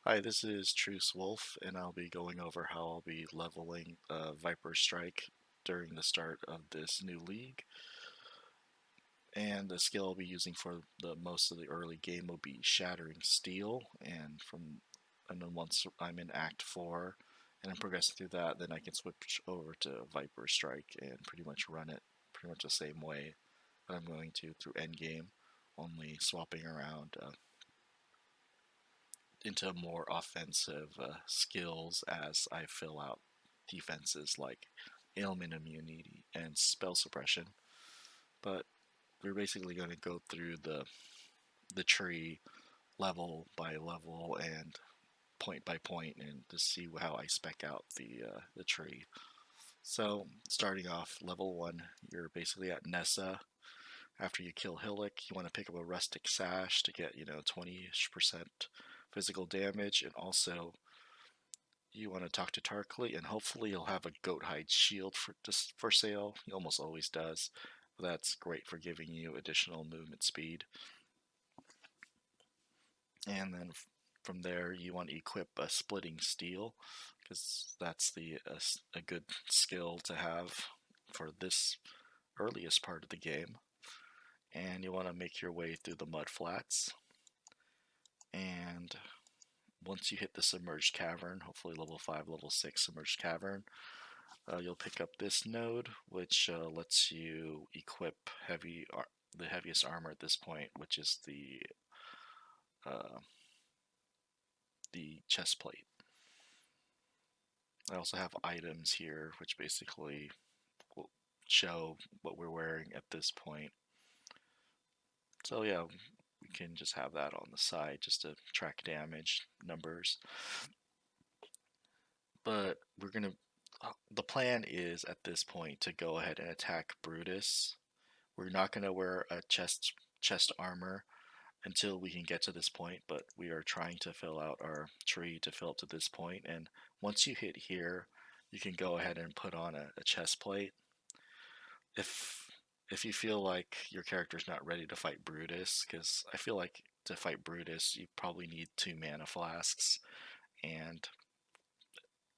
Hi, this is Truce Wolf, and I'll be going over how I'll be leveling Viperstrike during the start of this new league. And the skill I'll be using for the most of the early game will be Shattering Steel, and then once I'm in Act 4 and I'm progressing through that, then I can switch over to Viperstrike and pretty much run it pretty much the same way that I'm going to through endgame, only swapping around into more offensive skills as I fill out defenses like ailment immunity and spell suppression. But we're basically going to go through the tree level by level and point by point and to see how I spec out the tree. So starting off level 1, you're basically at Nessa. After you kill Hillick, you want to pick up a Rustic Sash to get 20% physical damage, and also you want to talk to Tarkleigh, and hopefully he'll have a goat hide shield for sale. He almost always does. That's great for giving you additional movement speed. And then from there, you want to equip a splitting steel, because that's a good skill to have for this earliest part of the game. And you want to make your way through the mud flats. And once you hit the submerged cavern, hopefully level 5, level 6 submerged cavern, you'll pick up this node, which lets you equip the heaviest armor at this point, which is uh, the chest plate. I also have items here, which basically will show what we're wearing at this point. So yeah, we can just have that on the side just to track damage numbers. But the plan is at this point to go ahead and attack Brutus. We're not going to wear a chest armor until we can get to this point, but we are trying to fill out our tree to fill up to this point. And once you hit here, you can go ahead and put on a chest plate. If you feel like your character's not ready to fight Brutus, because I feel like to fight Brutus, you probably need 2 mana flasks and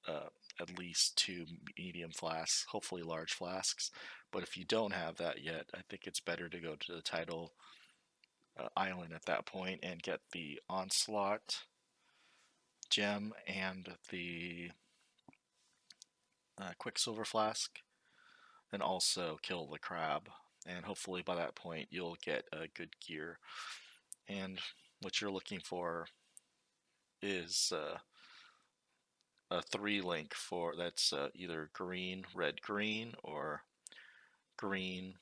uh, at least 2 medium flasks, hopefully large flasks. But if you don't have that yet, I think it's better to go to the title island at that point and get the onslaught gem and the quicksilver flask, and also kill the crab. And hopefully by that point you'll get good gear. And what you're looking for is a 3 link for that's either green, red, green, or green,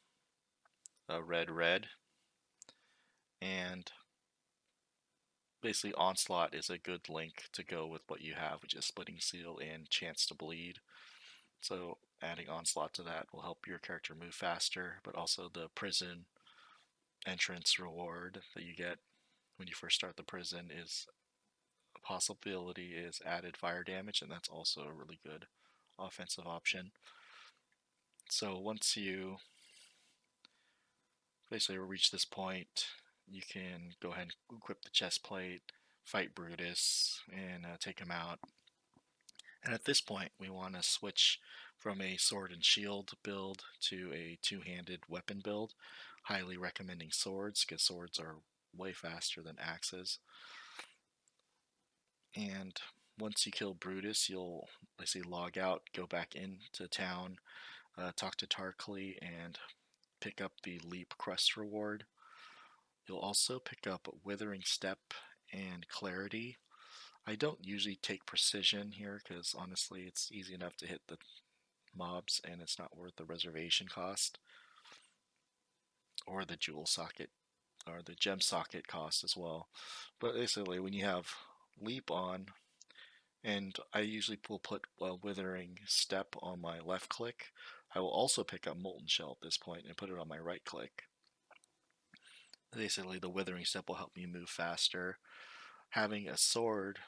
red, red. And basically onslaught is a good link to go with what you have, which is splitting seal and chance to bleed. So adding onslaught to that will help your character move faster, but also the prison entrance reward that you get when you first start the prison is a possibility is added fire damage, and that's also a really good offensive option. So once you basically reach this point, you can go ahead and equip the chest plate, fight Brutus, and take him out. And at this point, we want to switch from a sword and shield build to a two-handed weapon build. Highly recommending swords, because swords are way faster than axes. And once you kill Brutus, you'll basically log out, go back into town, talk to Tarkleigh, and pick up the Leap Crest reward. You'll also pick up Withering Step and Clarity. I don't usually take Precision here because honestly it's easy enough to hit the mobs and it's not worth the reservation cost or the jewel socket or the gem socket cost as well. But basically when you have Leap on, and I usually will put Withering Step on my left click, I will also pick up Molten Shell at this point and put it on my right click. Basically the Withering Step will help me move faster. Having a sword,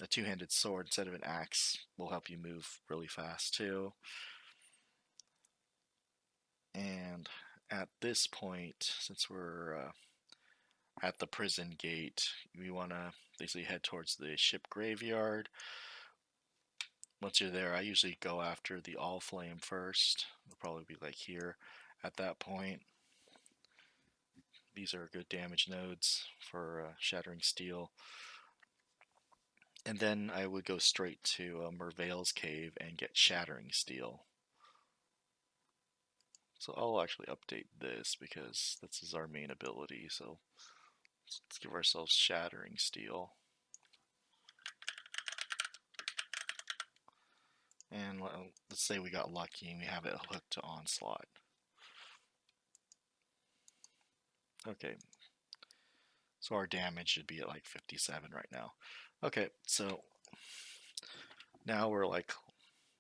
a two-handed sword instead of an axe, will help you move really fast too. And at this point, since we're at the prison gate, we want to basically head towards the ship graveyard. Once you're there, I usually go after the all flame first. It'll probably be like here at that point. These are good damage nodes for shattering steel. And then I would go straight to Merveil's cave and get shattering steel. So I'll actually update this because this is our main ability. So let's give ourselves shattering steel. And let's say we got lucky and we have it hooked to onslaught. Okay, so our damage should be at like 57 right now. Okay, so now we're like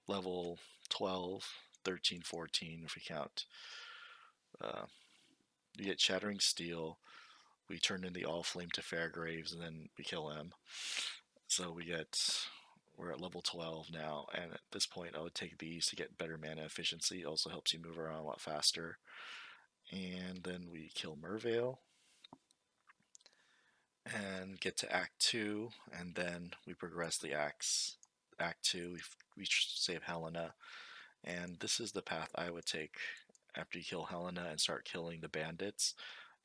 level 12, 13, 14 if we count. We get shattering steel. We turn in the all flame to Fairgraves and then we kill him. So we're at level 12 now, and at this point I would take these to get better mana efficiency. It also helps you move around a lot faster. And then we kill Merveil and get to Act 2, and then we progress the acts. Act 2, we save Helena, and this is the path I would take after you kill Helena and start killing the bandits.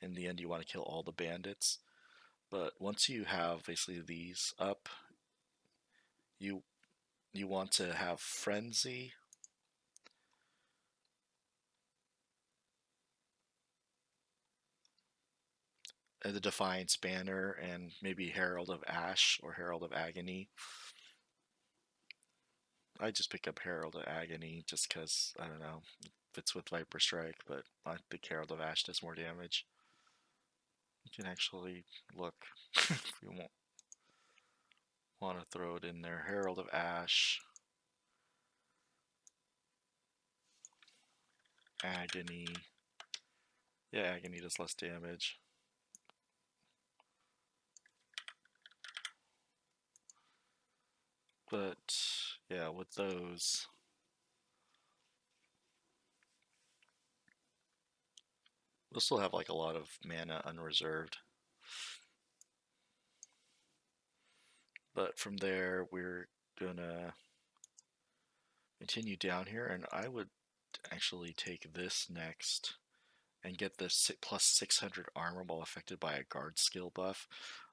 In the end, you want to kill all the bandits, but once you have basically these up, you you want to have Frenzy, the Defiance Banner, and maybe Herald of Ash or Herald of Agony. I just pick up Herald of Agony just because, I don't know, it fits with viperstrike, but I think Herald of Ash does more damage. You can actually look if you want to throw it in there. Herald of Ash, Agony. Yeah, Agony does less damage. But yeah, with those, we'll still have like a lot of mana unreserved. But from there, we're gonna continue down here, and I would actually take this next and get this plus 600 armor while affected by a guard skill buff.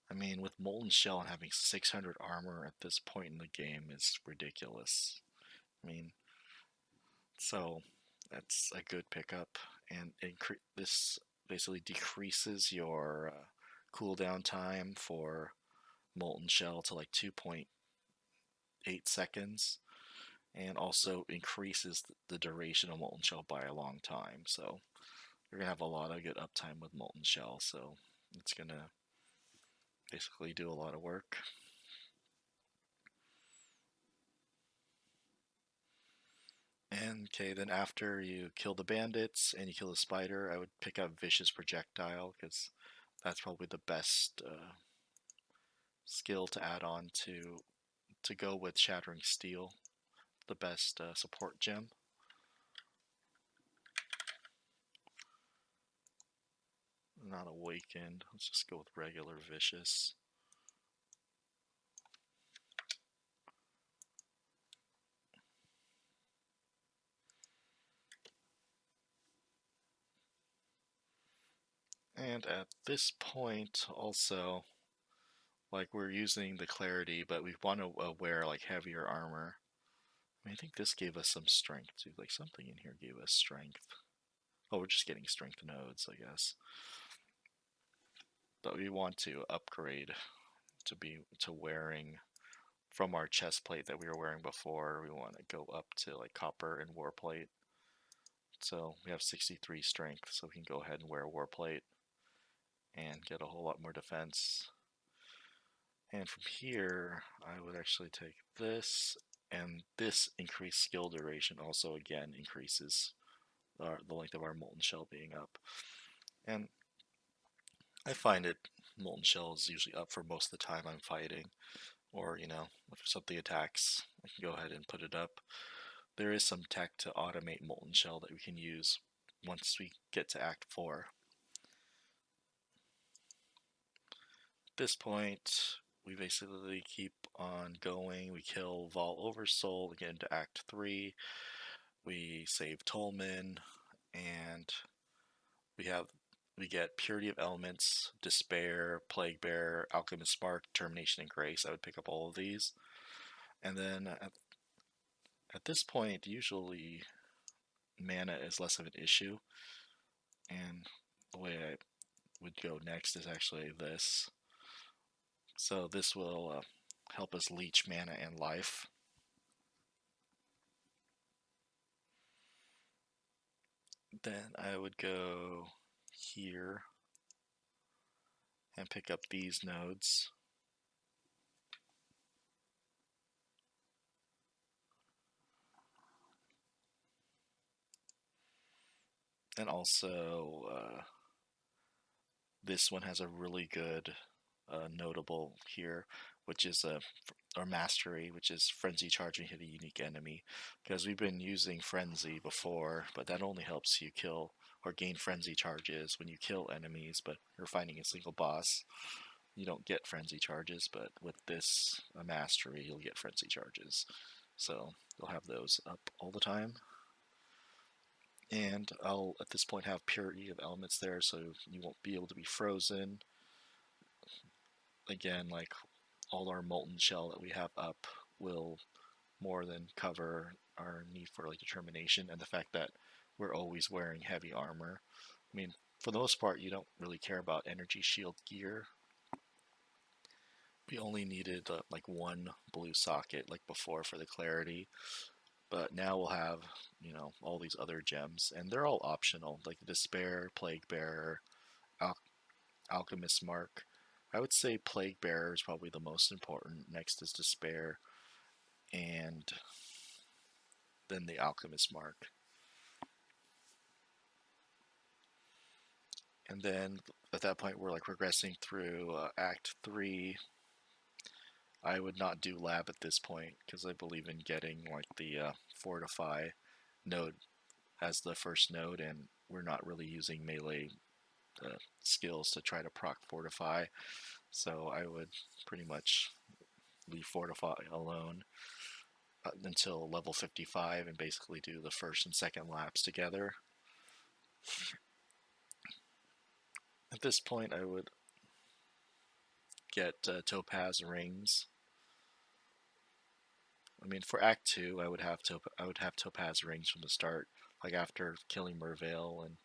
I mean, with Molten Shell and having 600 armor at this point in the game is ridiculous. I mean, so that's a good pickup, and this basically decreases your cooldown time for Molten Shell to like 2.8 seconds, and also increases the duration of Molten Shell by a long time. So you're gonna have a lot of good uptime with Molten Shell. So it's gonna basically do a lot of work. And okay, then after you kill the bandits and you kill the spider, I would pick up Vicious Projectile because that's probably the best skill to add on to go with Shattering Steel, the best support gem. Not Awakened. Let's just go with regular Vicious. And at this point, also, like we're using the clarity, but we want to wear like heavier armor. I mean, I think this gave us some strength too. Like something in here gave us strength. Oh, we're just getting strength nodes, I guess. But we want to upgrade to wearing from our chest plate that we were wearing before. We want to go up to like copper and war plate. So we have 63 strength, so we can go ahead and wear war plate and get a whole lot more defense. And from here, I would actually take this, and this increased skill duration also again increases the length of our molten shell being up. And I find it molten shell is usually up for most of the time I'm fighting, or if something attacks, I can go ahead and put it up. There is some tech to automate molten shell that we can use once we get to Act 4. this point, we basically keep on going. We kill Vol Oversoul, we get into Act 3, we save Tolman, and we have we get Purity of Elements, Despair, Plague Bearer, Alchemist Spark, Termination, and Grace. I would pick up all of these. And then at this point, usually mana is less of an issue. And the way I would go next is actually this. So this will help us leech mana and life. Then I would go here and pick up these nodes. And also, this one has a really good notable here, which is or mastery, which is frenzy charging hit a unique enemy. Because we've been using frenzy before, but that only helps you kill or gain frenzy charges when you kill enemies. But you're fighting a single boss, you don't get frenzy charges. But with this mastery, you'll get frenzy charges. So you'll have those up all the time. And I'll at this point have purity of elements there, so you won't be able to be frozen. Again, like all our molten shell that we have up will more than cover our need for like determination, and the fact that we're always wearing heavy armor. I mean, for the most part, you don't really care about energy shield gear. We only needed like one blue socket like before for the clarity, but now we'll have, all these other gems, and they're all optional, like Despair, Plague Bearer, Al- Alchemist Mark. I would say Plague Bearer is probably the most important. Next is Despair, and then the Alchemist Mark. And then at that point, we're like progressing through Act 3. I would not do lab at this point because I believe in getting like the Fortify node as the first node, and we're not really using melee skills to try to proc Fortify. So I would pretty much leave Fortify alone until level 55 and basically do the first and second laps together. At this point, I would get topaz rings. I mean, for Act 2, I would have topaz rings from the start. Like after killing Mervale and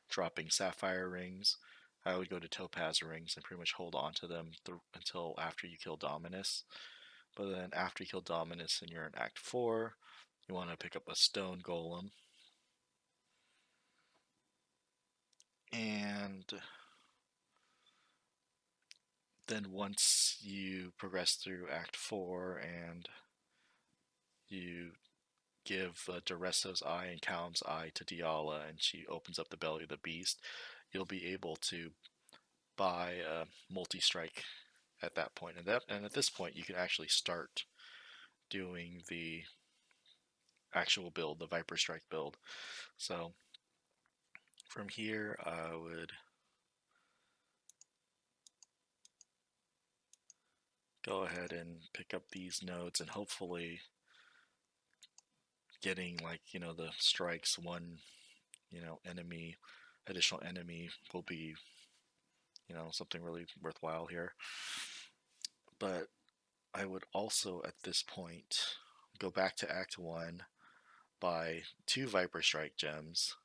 dropping sapphire rings, I would go to topaz rings and pretty much hold on to them until after you kill Dominus. But then after you kill Dominus and you're in Act 4, you want to pick up a stone golem. And then once you progress through Act 4 and you give Duresso's Eye and Callum's Eye to Diala and she opens up the belly of the beast, you'll be able to buy a multi-strike at that point. And at this point, you can actually start doing the actual build, the viperstrike build. So from here, I would go ahead and pick up these nodes and hopefully getting like, the strikes, one, additional enemy will be, something really worthwhile here. But I would also at this point go back to Act 1, buy 2 Viper Strike gems,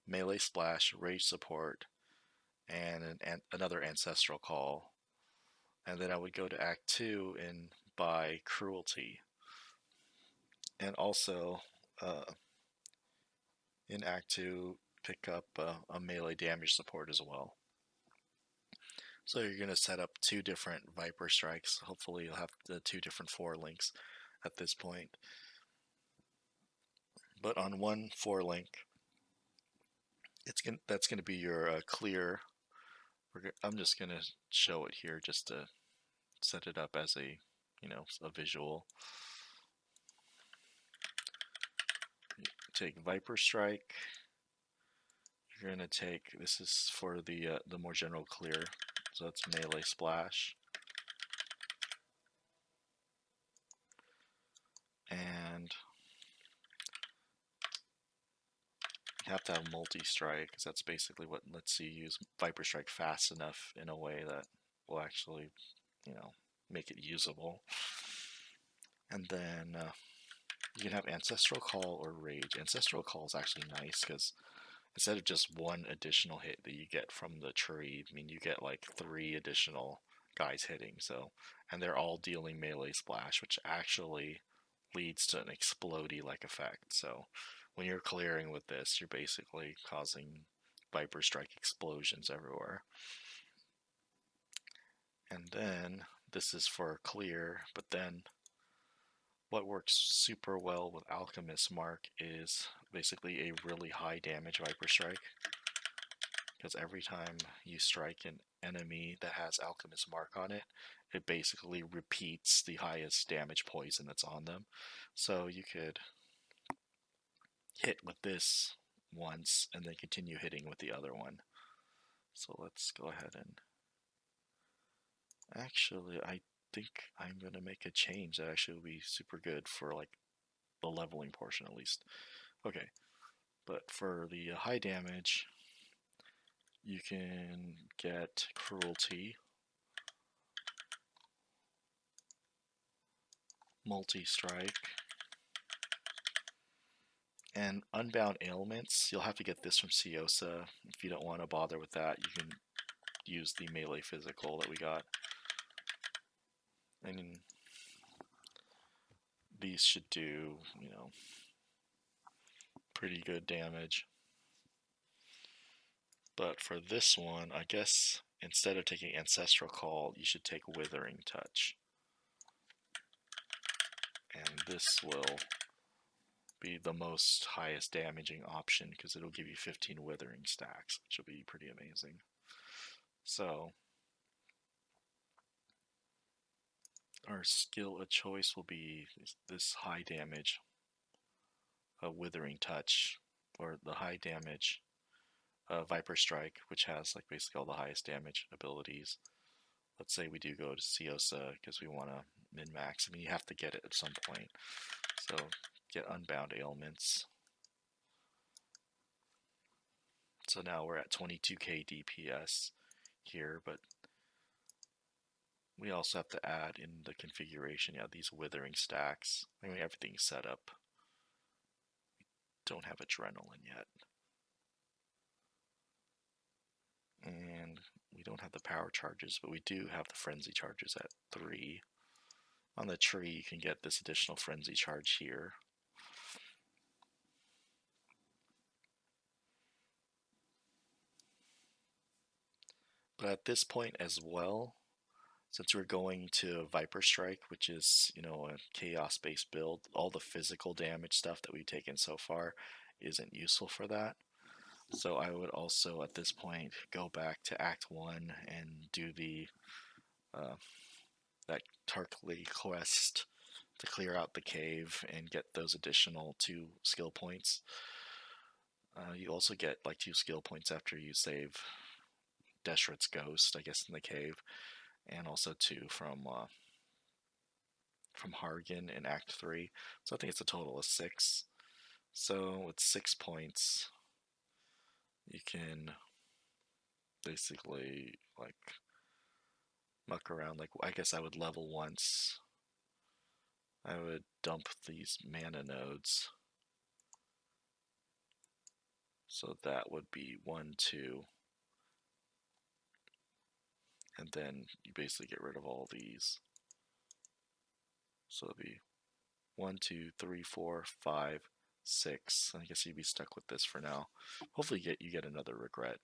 Melee Splash, Rage Support, and another Ancestral Call. And then I would go to Act 2 and buy Cruelty. And also, in Act 2, pick up a melee damage support as well. So you're going to set up 2 different Viper Strikes. Hopefully you'll have the 2 different 4 links at this point. But on one 4 link, that's going to be your clear. I'm just going to show it here just to set it up as a visual. Take Viper Strike. You're going to take, this is for the more general clear, so that's Melee Splash. You have to have multi-strike, because that's basically what lets you use viperstrike fast enough in a way that will actually, make it usable. And then you can have ancestral call or rage. Ancestral call is actually nice because instead of just one additional hit that you get from the tree, I mean, you get like 3 additional guys hitting. So, and they're all dealing melee splash, which actually leads to an explodey like effect. So, when you're clearing with this, you're basically causing viper strike explosions everywhere. And then this is for clear, but then what works super well with Alchemist Mark is basically a really high damage Viper Strike. Because every time you strike an enemy that has Alchemist Mark on it, it basically repeats the highest damage poison that's on them. So you could hit with this once and then continue hitting with the other one. So let's go ahead and... Actually, I think I'm going to make a change that actually will be super good for like the leveling portion at least. Okay, but for the high damage, you can get Cruelty, Multi-Strike, and Unbound Ailments. You'll have to get this from Ciosa. If you don't want to bother with that, you can use the melee physical that we got. And these should do, pretty good damage. But for this one, I guess instead of taking Ancestral Call, you should take Withering Touch. And this will be the most highest damaging option because it'll give you 15 Withering stacks, which will be pretty amazing. So our skill of choice will be this high damage Withering Touch, or the high damage Viper Strike, which has like basically all the highest damage abilities. Let's say we do go to Ciosa because we want to min-max. I mean, you have to get it at some point. So get Unbound Ailments. So now we're at 22k DPS here, but we also have to add in the configuration, these withering stacks. I mean, everything's set up. We don't have adrenaline yet. And we don't have the power charges, but we do have the frenzy charges at 3. On the tree, you can get this additional frenzy charge here. But at this point as well, since we're going to Viper Strike, which is, a chaos-based build, all the physical damage stuff that we've taken so far isn't useful for that. So I would also, at this point, go back to Act 1 and do the that Tarkleigh quest to clear out the cave and get those additional 2 skill points. You also get like 2 skill points after you save Deshret's ghost, I guess, in the cave, and also 2 from Hargan in Act 3. So I think it's a total of 6. So with 6 points, you can basically like muck around. Like, I guess I would level once. I would dump these mana nodes. So that would be 1, 2. And then you basically get rid of all these. So it'd be 1, 2, 3, 4, 5, 6. I guess you'd be stuck with this for now. Hopefully you get another regret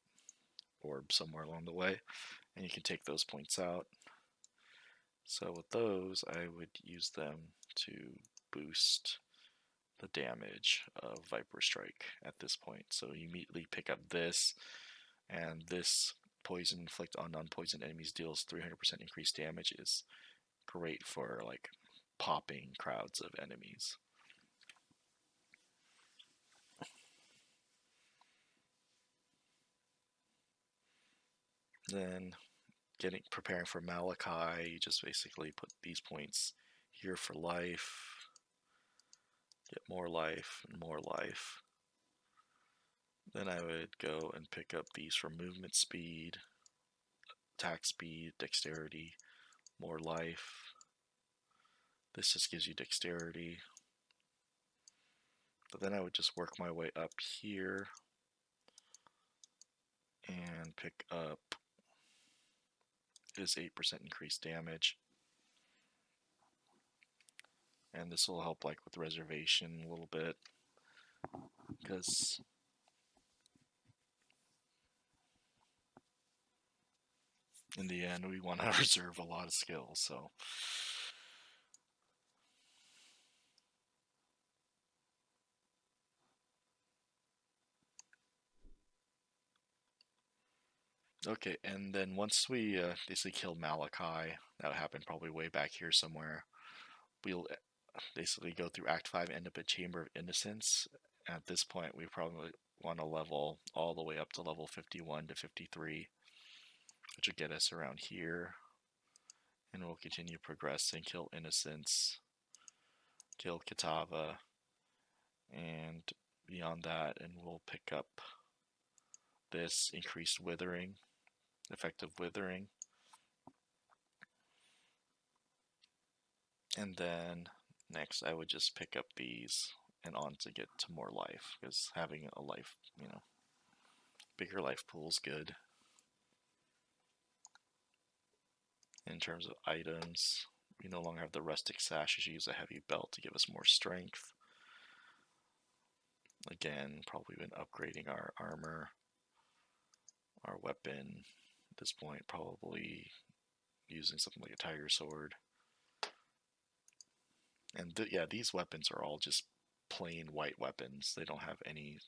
orb somewhere along the way, and you can take those points out. So with those, I would use them to boost the damage of Viper Strike at this point. So you immediately pick up this, and this poison inflict on non-poison enemies deals 300% increased damage is great for like popping crowds of enemies. Then preparing for Malachi, you just basically put these points here for life, get more life and more life. Then I would go and pick up these for movement speed, attack speed, dexterity, more life. This just gives you dexterity. But then I would just work my way up here and pick up is 8% increased damage. And this will help like with reservation a little bit, because in the end we want to reserve a lot of skills. So okay, and then once we basically kill Malachi, that happened probably way back here somewhere, we'll basically go through Act 5, end up at Chamber of Innocence. At this point, we probably want to level all the way up to level 51 to 53, which will get us around here. And we'll continue progressing, kill Innocence, kill Kitava, and beyond that, and we'll pick up this increased withering, effective withering. And then next I would just pick up these and on to get to more life, because having a life, bigger life pool is good. In terms of items, we no longer have the rustic sash, as you use a heavy belt to give us more strength. Again, probably been upgrading our armor, our weapon. At this point, probably using something like a tiger sword. And yeah, these weapons are all just plain white weapons. They don't have any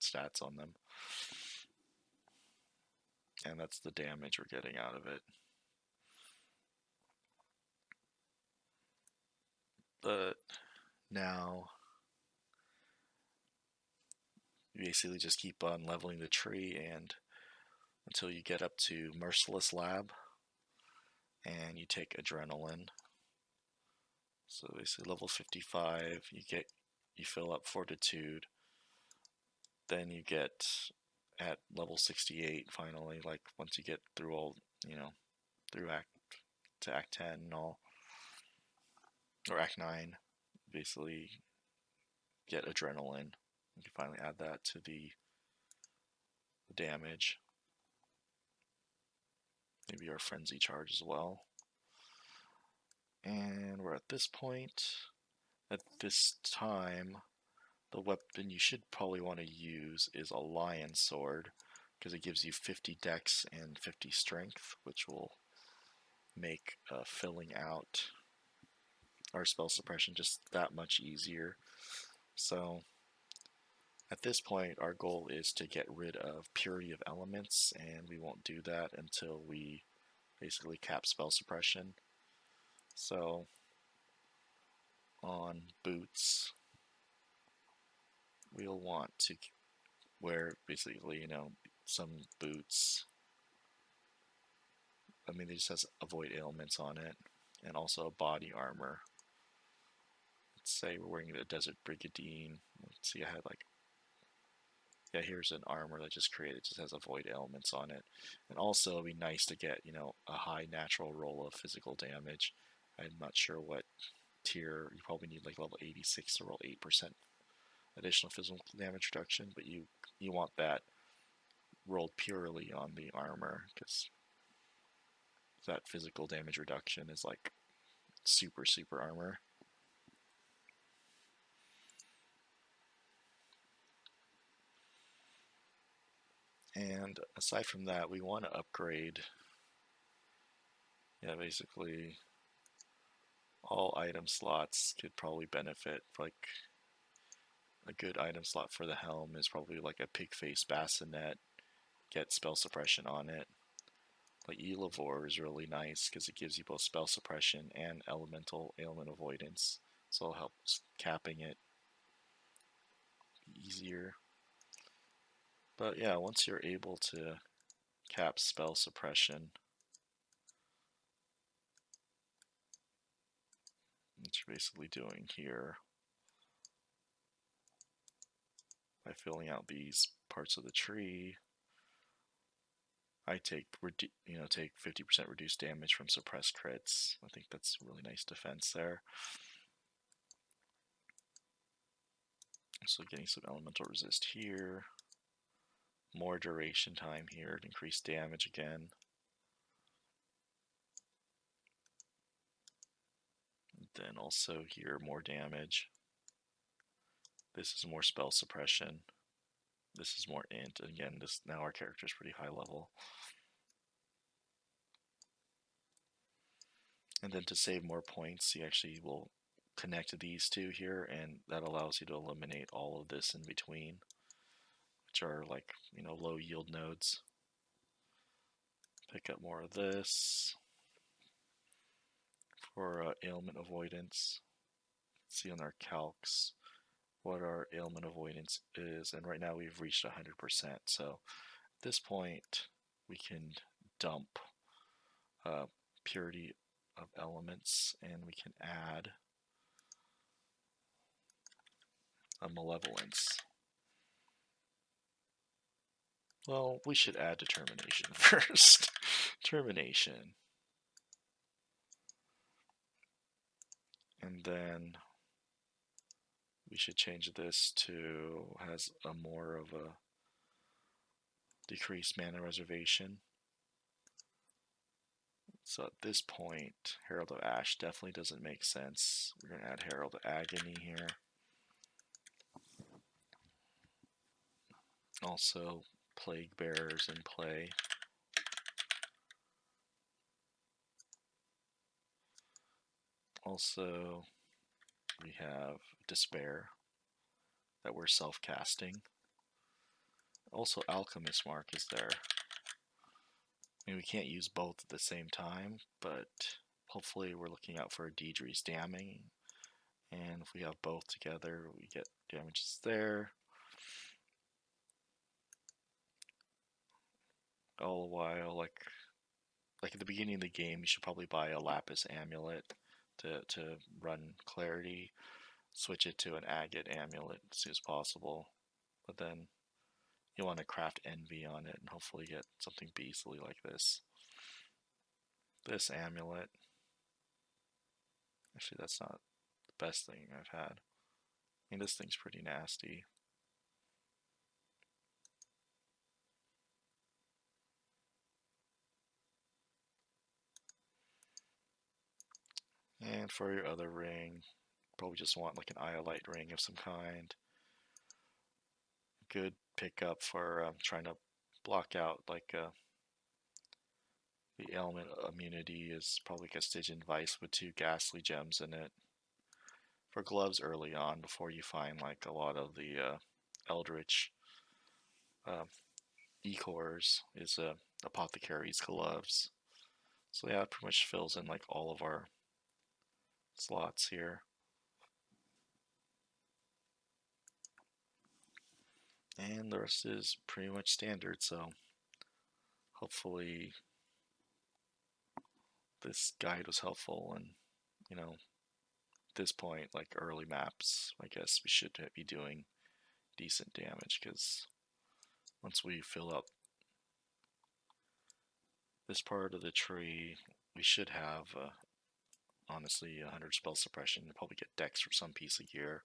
stats on them. And that's the damage we're getting out of it. But now, you basically just keep on leveling the tree and until you get up to Merciless Lab, and you take Adrenaline. So basically level 55, you fill up Fortitude, then you get at level 68 finally, like once you get through all, through Act 10 and all, or Act 9, basically get Adrenaline. You can finally add that to the damage. Maybe our Frenzy Charge as well. And we're at this point. At this time, the weapon you should probably want to use is a Lion Sword, because it gives you 50 dex and 50 strength, which will make filling out our spell suppression just that much easier. So at this point, our goal is to get rid of Purity of Elements, and we won't do that until we basically cap spell suppression. So on boots, we'll want to wear basically, some boots. I mean, it just has avoid ailments on it, and also body armor. Let's say we're wearing the Desert Brigandine. Let's see, I had yeah, here's an armor that just created, it just has avoid ailments on it. And also, it'd be nice to get, a high natural roll of physical damage. I'm not sure what tier, you probably need like level 86 to roll 8% additional physical damage reduction, but you want that rolled purely on the armor, because that physical damage reduction is like super armor. And aside from that, we want to upgrade, basically all item slots could probably benefit. Like a good item slot for the helm is probably like a pig face bassinet, get spell suppression on it. Like Elevore is really nice because it gives you both spell suppression and elemental ailment avoidance, so it helps capping it easier. But yeah, once you're able to cap spell suppression, what you're basically doing here, by filling out these parts of the tree. I take 50% reduced damage from suppressed crits. I think that's a really nice defense there. So getting some elemental resist here. More duration time here to increase damage again. Then also here, more damage. This is more spell suppression. This is more int. Again, now our character is pretty high level. And then to save more points, you actually will connect these two here, and that allows you to eliminate all of this in between, which are like, low yield nodes. Pick up more of this for ailment avoidance. See on our calcs what our ailment avoidance is, and right now we've reached 100%. So at this point, we can dump purity of elements, and we can add a malevolence. Well, we should add determination first. Determination. And then we should change this to has a more of a decreased mana reservation. So at this point, Herald of Ash definitely doesn't make sense. We're going to add Herald of Agony here. Also, Plague Bearers in play. Also, we have Despair that we're self-casting. Also, Alchemist Mark is there. I mean, we can't use both at the same time, but hopefully we're looking out for a Deidre's Damning. And if we have both together, we get damages there. All the while, like at the beginning of the game, you should probably buy a Lapis Amulet to run Clarity. Switch it to an Agate Amulet as soon as possible. But then you want to craft Envy on it and hopefully get something beastly like this. This amulet. Actually, that's not the best thing I've had. I mean, this thing's pretty nasty. And for your other ring, probably just want like an Iolite ring of some kind. Good pickup for trying to block out like the ailment immunity is probably a Stygian Vice with 2 ghastly gems in it. For gloves early on, before you find like a lot of the Eldritch E-cores, is Apothecary's gloves. So yeah, it pretty much fills in like all of our slots here. And the rest is pretty much standard, so hopefully this guide was helpful, and at this point, like early maps, I guess we should be doing decent damage, because once we fill up this part of the tree, we should have honestly 100 spell suppression. You'll probably get dex for some piece of gear.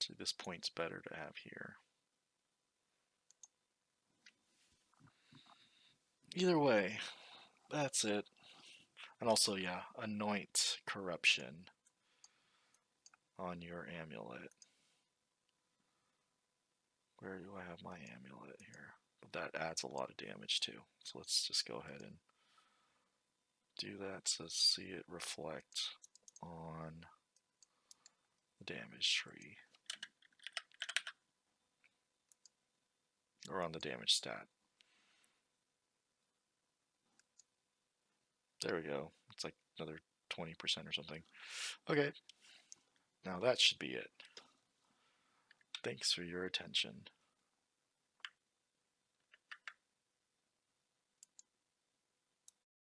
So this point's better to have here. Either way, that's it. And also, yeah, anoint corruption on your amulet. Where do I have my amulet here? But that adds a lot of damage too. So let's just go ahead and do that to see it reflect on the damage tree. Or on the damage stat. There we go. It's like another 20% or something. Okay. Now that should be it. Thanks for your attention.